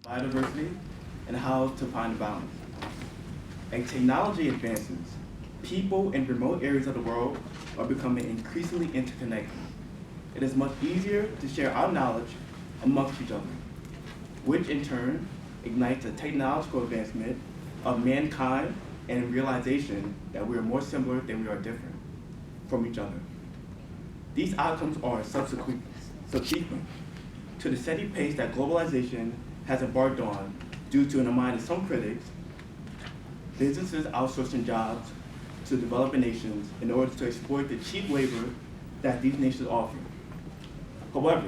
biodiversity, and how to find a balance. As technology advances, people in remote areas of the world are becoming increasingly interconnected. It is much easier to share our knowledge amongst each other, which in turn ignites the technological advancement of mankind and realization that we are more similar than we are different from each other. These outcomes are subsequent to the steady pace that globalization has embarked on due to, in the mind of some critics, businesses outsourcing jobs to developing nations in order to exploit the cheap labor that these nations offer. However,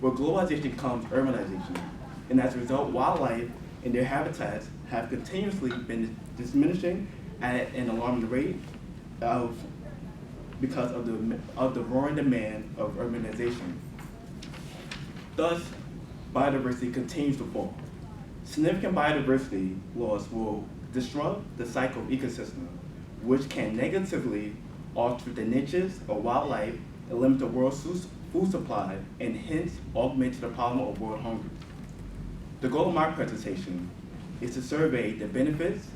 with globalization comes urbanization, and as a result, wildlife and their habitats have continuously been diminishing at an alarming rate because of the roaring demand of urbanization. Thus, biodiversity continues to fall. Significant biodiversity loss will disrupt the cycle of ecosystem, which can negatively alter the niches of wildlife and limit the world's food supply and hence augment the problem of world hunger. The goal of my presentation is to survey the benefits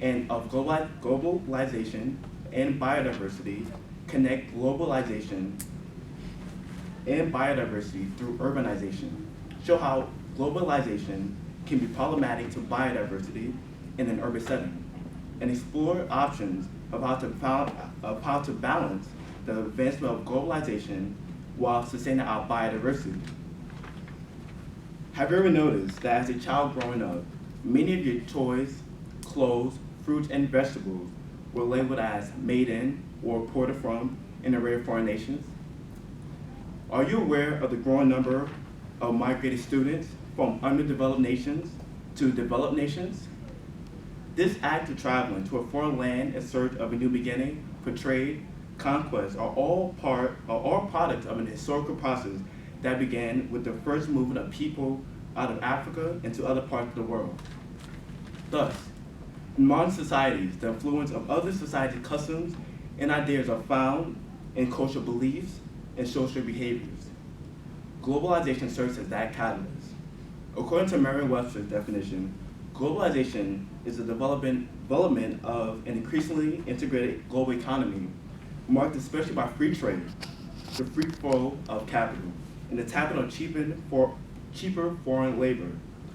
of globalization and biodiversity, connect globalization and biodiversity through urbanization, show how globalization can be problematic to biodiversity in an urban setting, and explore options of how to balance the advancement of globalization while sustaining our biodiversity. Have you ever noticed that as a child growing up, many of your toys, clothes, fruits, and vegetables were labeled as made in or imported from an array of foreign nations? Are you aware of the growing number of migrated students from underdeveloped nations to developed nations? This act of traveling to a foreign land in search of a new beginning for trade, conquest are all products of an historical process that began with the first movement of people out of Africa into other parts of the world. Thus, in modern societies, the influence of other societies' customs and ideas are found in cultural beliefs and social behaviors. Globalization serves as that catalyst. According to Merriam-Webster's definition, globalization is the development of an increasingly integrated global economy marked especially by free trade, the free flow of capital, and the tapping of cheaper foreign labor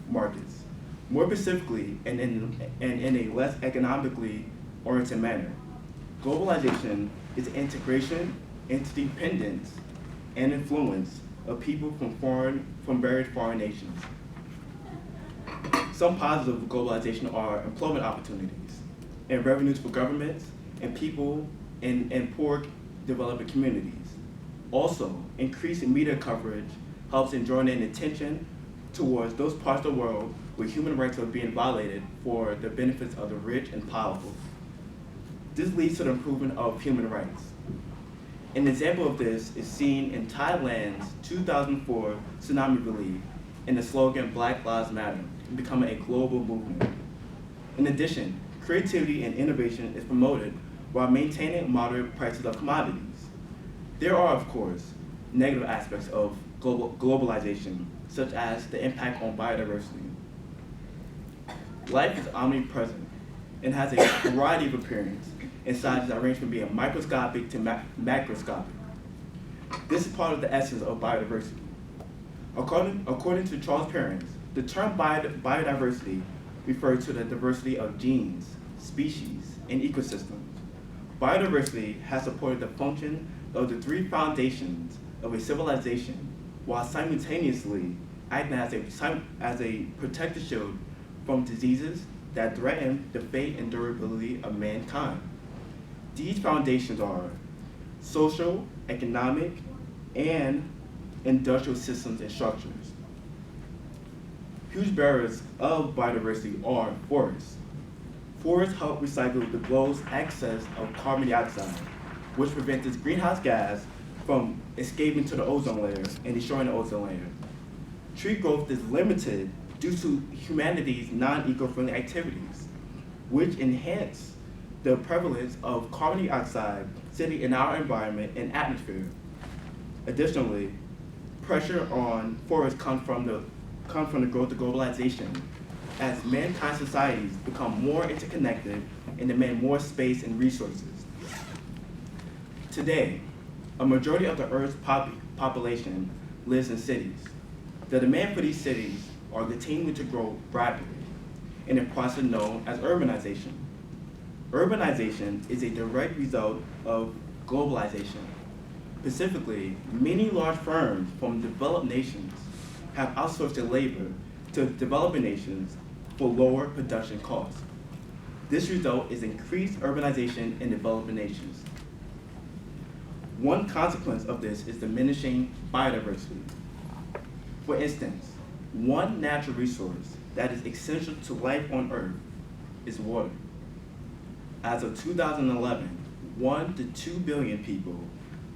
markets. More specifically, and in a less economically oriented manner, globalization is the integration, interdependence, and influence of people from various foreign nations. Some positives of globalization are employment opportunities and revenues for governments and people in poor developing communities. Also, increasing media coverage helps in drawing in attention towards those parts of the world where human rights are being violated for the benefits of the rich and powerful. This leads to the improvement of human rights. An example of this is seen in Thailand's 2004 tsunami relief and the slogan Black Lives Matter, becoming a global movement. In addition, creativity and innovation is promoted while maintaining moderate prices of commodities. There are, of course, negative aspects of globalization, such as the impact on biodiversity. Life is omnipresent and has a variety of appearance and sizes that range from being microscopic to macroscopic. This is part of the essence of biodiversity. According to Charles Perrins, the term biodiversity refers to the diversity of genes, species, and ecosystems. Biodiversity has supported the function of the three foundations of a civilization while simultaneously acting as a protective shield from diseases that threaten the fate and durability of mankind. These foundations are social, economic, and industrial systems and structures. Huge barriers of biodiversity are forests. Forests help recycle the globe's excess of carbon dioxide, which prevents this greenhouse gas from escaping to the ozone layer and destroying the ozone layer. Tree growth is limited due to humanity's non-eco-friendly activities, which enhance the prevalence of carbon dioxide sitting in our environment and atmosphere. Additionally, pressure on forests comes from the comes from the growth of globalization, as mankind societies become more interconnected and demand more space and resources. Today, a majority of the Earth's population lives in cities. The demand for these cities are continuing to grow rapidly in a process known as urbanization. Urbanization is a direct result of globalization. Specifically, many large firms from developed nations have outsourced their labor to developing nations for lower production costs. This result is increased urbanization in developing nations. One consequence of this is diminishing biodiversity. For instance, one natural resource that is essential to life on Earth is water. As of 2011, 1 to 2 billion people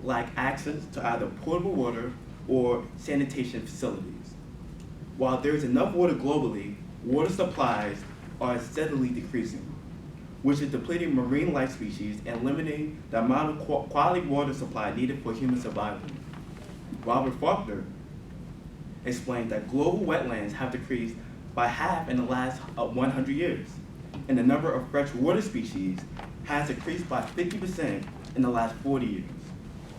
lack access to either potable water or sanitation facilities. While there is enough water globally, water supplies are steadily decreasing, which is depleting marine life species and limiting the amount of quality water supply needed for human survival. Robert Faulkner explained that global wetlands have decreased by half in the last 100 years, and the number of freshwater species has decreased by 50% in the last 40 years.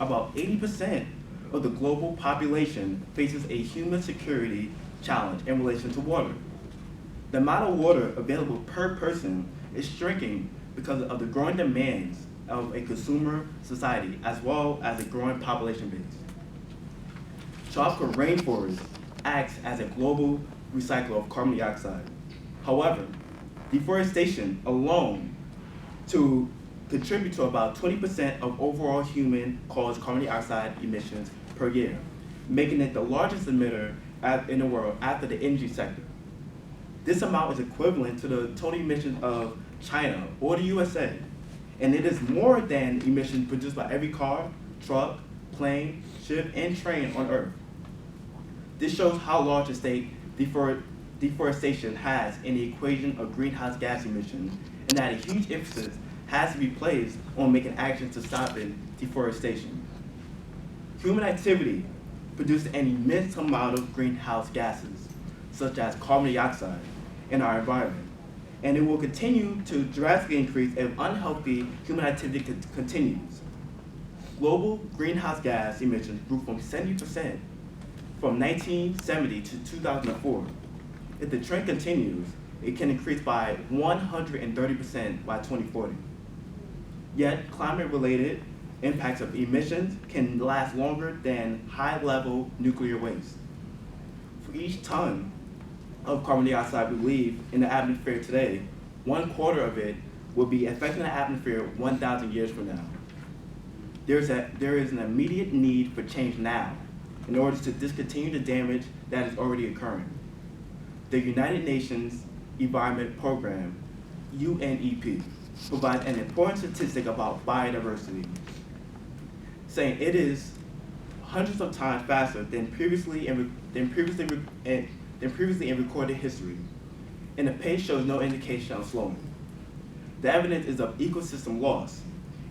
About 80% of the global population faces a human security challenge in relation to water. The amount of water available per person is shrinking because of the growing demands of a consumer society as well as a growing population base. Tropical rainforests acts as a global recycler of carbon dioxide. However, deforestation alone to contribute to about 20% of overall human-caused carbon dioxide emissions per year, making it the largest emitter in the world after the energy sector. This amount is equivalent to the total emissions of China or the USA, and it is more than emissions produced by every car, truck, plane, ship, and train on Earth. This shows how large a stake deforestation has in the equation of greenhouse gas emissions, and that a huge emphasis has to be placed on making actions to stop deforestation. Human activity produces an immense amount of greenhouse gases, such as carbon dioxide, in our environment, and it will continue to drastically increase if unhealthy human activity continues. Global greenhouse gas emissions grew from 70% from 1970 to 2004. If the trend continues, it can increase by 130% by 2040. Yet, climate-related impacts of emissions can last longer than high-level nuclear waste. For each ton of carbon dioxide we leave in the atmosphere today, 1/4 of it will be affecting the atmosphere 1,000 years from now. There is an immediate need for change now in order to discontinue the damage that is already occurring. The United Nations Environment Program, UNEP, provides an important statistic about biodiversity, saying it is hundreds of times faster than previously in recorded history, and the pace shows no indication of slowing. The evidence is of ecosystem loss,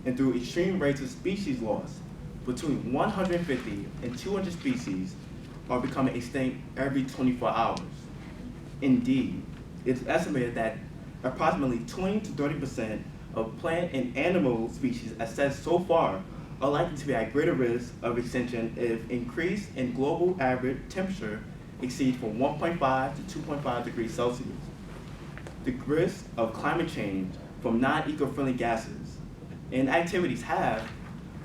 and through extreme rates of species loss, between 150 and 200 species are becoming extinct every 24 hours. Indeed, it's estimated that approximately 20 to 30% of plant and animal species assessed so far are likely to be at greater risk of extinction if increase in global average temperature exceeds from 1.5 to 2.5 degrees Celsius. The risk of climate change from non-eco-friendly gases and activities have,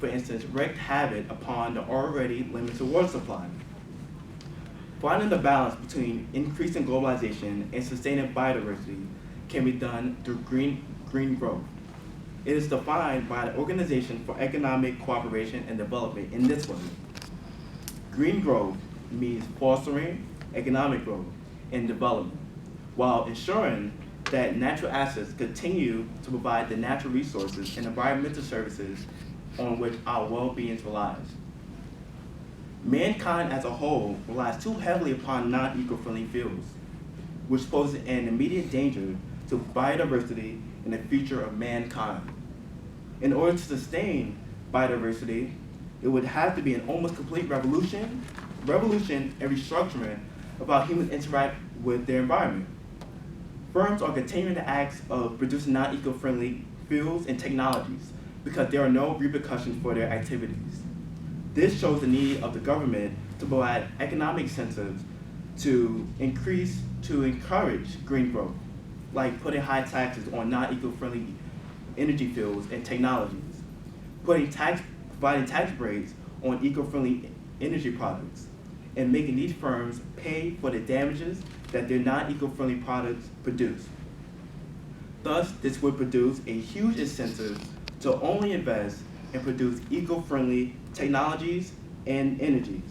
for instance, wreaked havoc upon the already limited water supply. Finding the balance between increasing globalization and sustaining biodiversity can be done through green growth. It is defined by the Organization for Economic Cooperation and Development in this way. Green growth means fostering economic growth and development, while ensuring that natural assets continue to provide the natural resources and environmental services on which our well-being relies. Mankind as a whole relies too heavily upon non-eco-friendly fuels, which poses an immediate danger to biodiversity and the future of mankind. In order to sustain biodiversity, it would have to be an almost complete revolution and restructuring of how humans interact with their environment. Firms are continuing the acts of producing non-eco-friendly fuels and technologies because there are no repercussions for their activities. This shows the need of the government to provide economic incentives to encourage green growth, like putting high taxes on non-eco-friendly energy fuels and technologies, providing tax breaks on eco-friendly energy products, and making these firms pay for the damages that their non-eco-friendly products produce. Thus, this would produce a huge incentive to only invest and produce eco-friendly technologies and energies.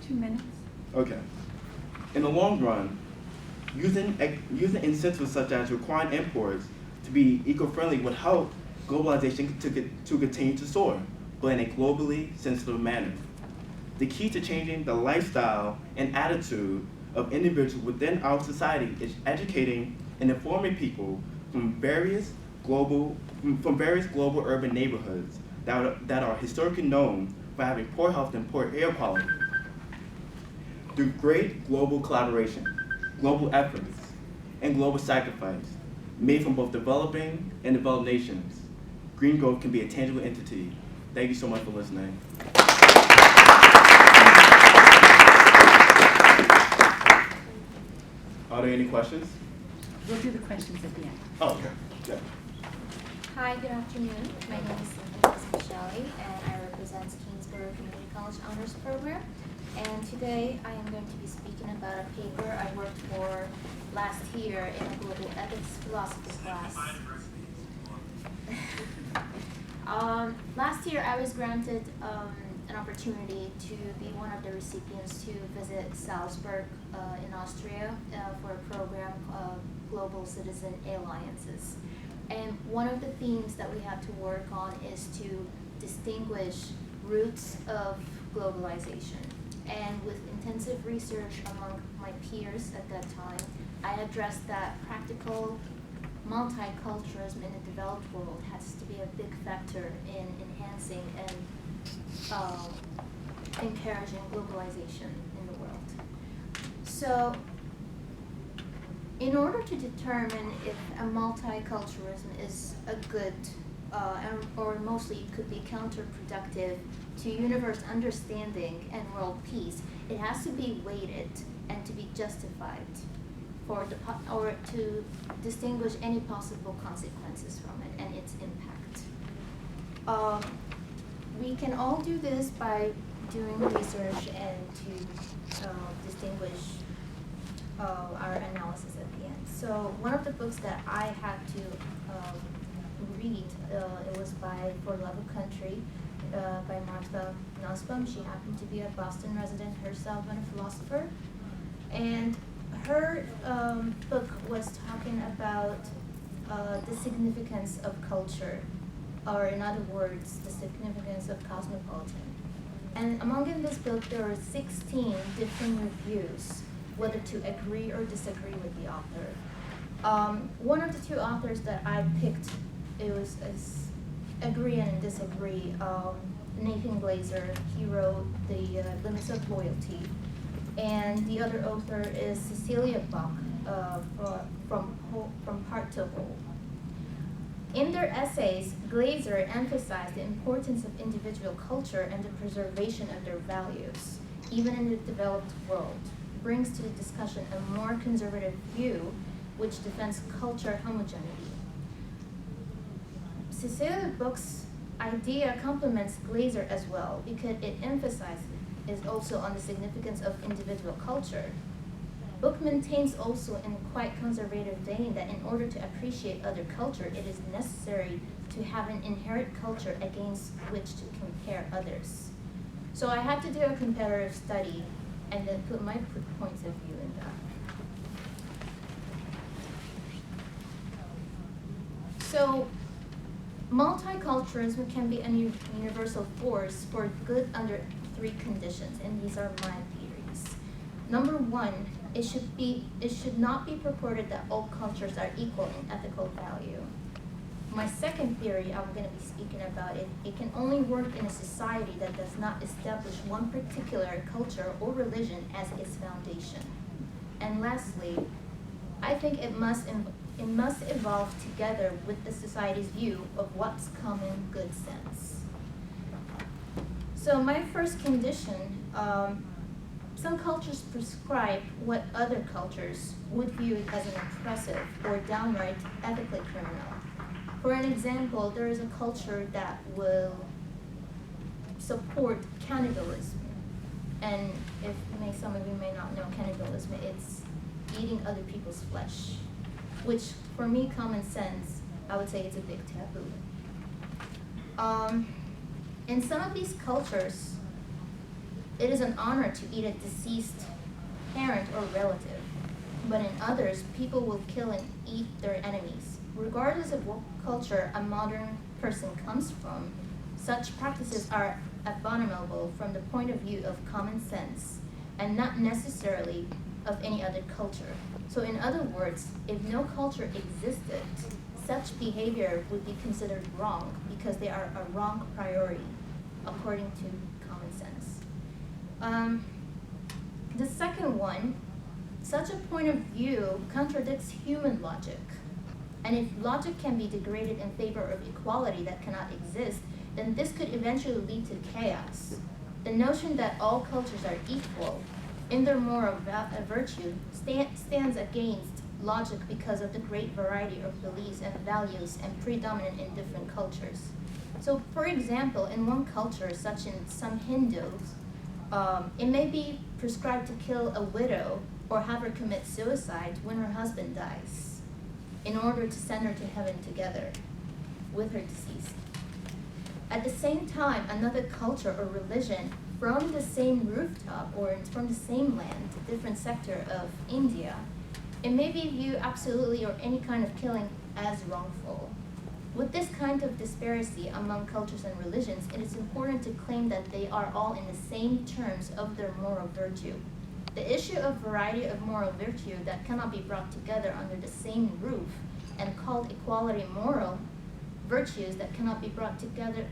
2 minutes. Okay. In the long run, using incentives such as requiring imports to be eco-friendly would help globalization to continue to soar, but in a globally sensitive manner. The key to changing the lifestyle and attitude of individuals within our society is educating and informing people from various global urban neighborhoods that are historically known for having poor health and poor air quality. Through great global collaboration, global efforts, and global sacrifice made from both developing and developed nations, green growth can be a tangible entity. Thank you so much for listening. Are there any questions? We'll do the questions at the end. Oh, okay. Yeah. Hi, good afternoon. My name is Cynthia Michelle, and I represent Kingsborough Community College Honors Program. And today I am going to be speaking about a paper I worked for last year in a global ethics philosophy class. Last year I was granted an opportunity to be one of the recipients to visit Salzburg in Austria for a program called Global Citizen Alliances. And one of the themes that we had to work on is to distinguish roots of globalization. And with intensive research among my peers at that time, I addressed that practical multiculturalism in the developed world has to be a big factor in enhancing and encouraging globalization in the world. So, in order to determine if a multiculturalism is a good, or mostly it could be counterproductive to universe understanding and world peace, it has to be weighted and to be justified for or to distinguish any possible consequences from it and its impact. We can all do this by doing research and to distinguish our analysis at the end. So one of the books that I had to read, it was by For Love of Country by Martha Nussbaum. She happened to be a Boston resident herself and a philosopher. And her book was talking about the significance of culture, or in other words, the significance of cosmopolitan. And among in this book, there are 16 different reviews, whether to agree or disagree with the author. One of the two authors that I picked, it was agree and disagree. Nathan Glazer, he wrote The Limits of Loyalty. And the other author is Cecilia Bach from Part to Whole. In their essays, Glazer emphasized the importance of individual culture and the preservation of their values, even in the developed world, brings to the discussion a more conservative view which defends culture homogeneity. Cecilia Bach's idea complements Glazer as well because it emphasizes also on the significance of individual culture. Book maintains also in quite conservative vein that in order to appreciate other culture, it is necessary to have an inherent culture against which to compare others. So I had to do a comparative study and then put my points of view in that. So multiculturalism can be a universal force for good under 3 conditions, and these are my theories. Number 1, it should not be purported that all cultures are equal in ethical value. My second theory I'm going to be speaking about, it can only work in a society that does not establish one particular culture or religion as its foundation. And lastly, I think it must evolve together with the society's view of what's common good sense. So my first condition, some cultures prescribe what other cultures would view as an oppressive or downright ethically criminal. For an example, there is a culture that will support cannibalism. And some of you may not know cannibalism, it's eating other people's flesh, which for me, common sense, I would say it's a big taboo. In some of these cultures, it is an honor to eat a deceased parent or relative, but in others, people will kill and eat their enemies. Regardless of what culture a modern person comes from, such practices are abominable from the point of view of common sense and not necessarily of any other culture. So in other words, if no culture existed, such behavior would be considered wrong because they are a wrong priority according to common sense. The second one, such a point of view contradicts human logic. And if logic can be degraded in favor of equality that cannot exist, then this could eventually lead to chaos. The notion that all cultures are equal in their moral virtue stands against logic because of the great variety of beliefs and values and predominant in different cultures. So for example, in one culture, such in some Hindus, it may be prescribed to kill a widow or have her commit suicide when her husband dies, in order to send her to heaven together with her deceased. At the same time, another culture or religion from the same rooftop or from the same land, different sector of India, it may be viewed absolutely or any kind of killing as wrongful. With this kind of disparity among cultures and religions, it is important to claim that they are all in the same terms of their moral virtue. The issue of variety of moral virtue that cannot be brought together under the same roof and called equality moral virtues that cannot be brought together,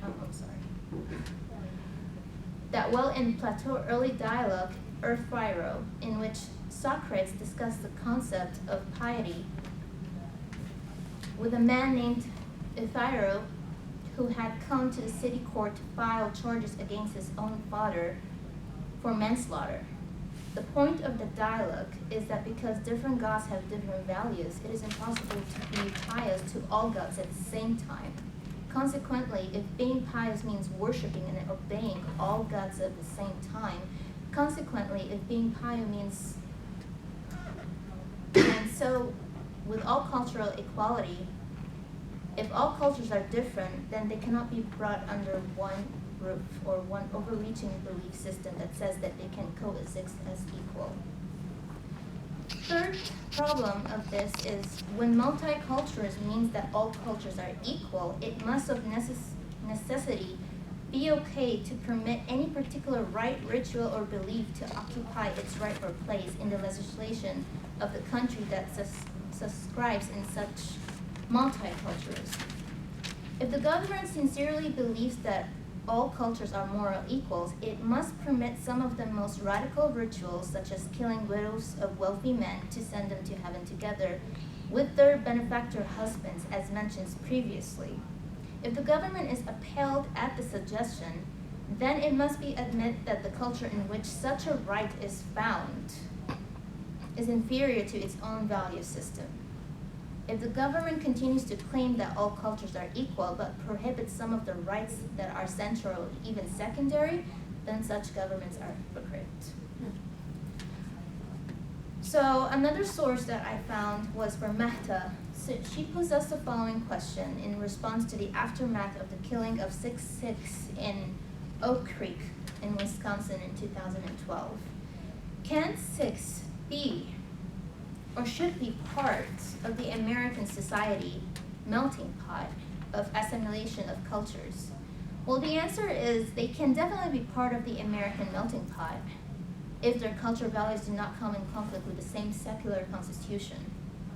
that well in Plato's early dialogue, Earth Philo, in which Socrates discussed the concept of piety with a man named Euthyro who had come to the city court to file charges against his own father for manslaughter. The point of the dialogue is that because different gods have different values, it is impossible to be pious to all gods at the same time. Consequently, if being pious means worshiping and obeying all gods at the same time, consequently, if being pious means, and so with all cultural equality, if all cultures are different, then they cannot be brought under one roof or one overreaching belief system that says that they can coexist as equal. Third problem of this is when multiculturalism means that all cultures are equal, it must of necessity be okay to permit any particular rite, ritual, or belief to occupy its rightful place in the legislation of the country that subscribes in such multiculturalism. If the government sincerely believes that all cultures are moral equals, it must permit some of the most radical rituals, such as killing widows of wealthy men to send them to heaven together with their benefactor husbands, as mentioned previously. If the government is upheld at the suggestion, then it must be admitted that the culture in which such a right is found is inferior to its own value system. If the government continues to claim that all cultures are equal but prohibits some of the rights that are central or even secondary, then such governments are hypocrite. So another source that I found was for Mehta. So she posed us the following question in response to the aftermath of the killing of 6 Sikhs in Oak Creek in Wisconsin in 2012. Can Sikhs be or should be part of the American society melting pot of assimilation of cultures? Well, the answer is they can definitely be part of the American melting pot if their cultural values do not come in conflict with the same secular constitution.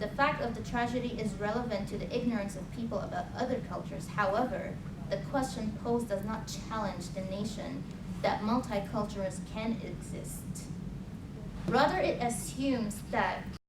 The fact of the tragedy is relevant to the ignorance of people about other cultures. However, the question posed does not challenge the nation that multiculturalism can exist. Rather, it assumes that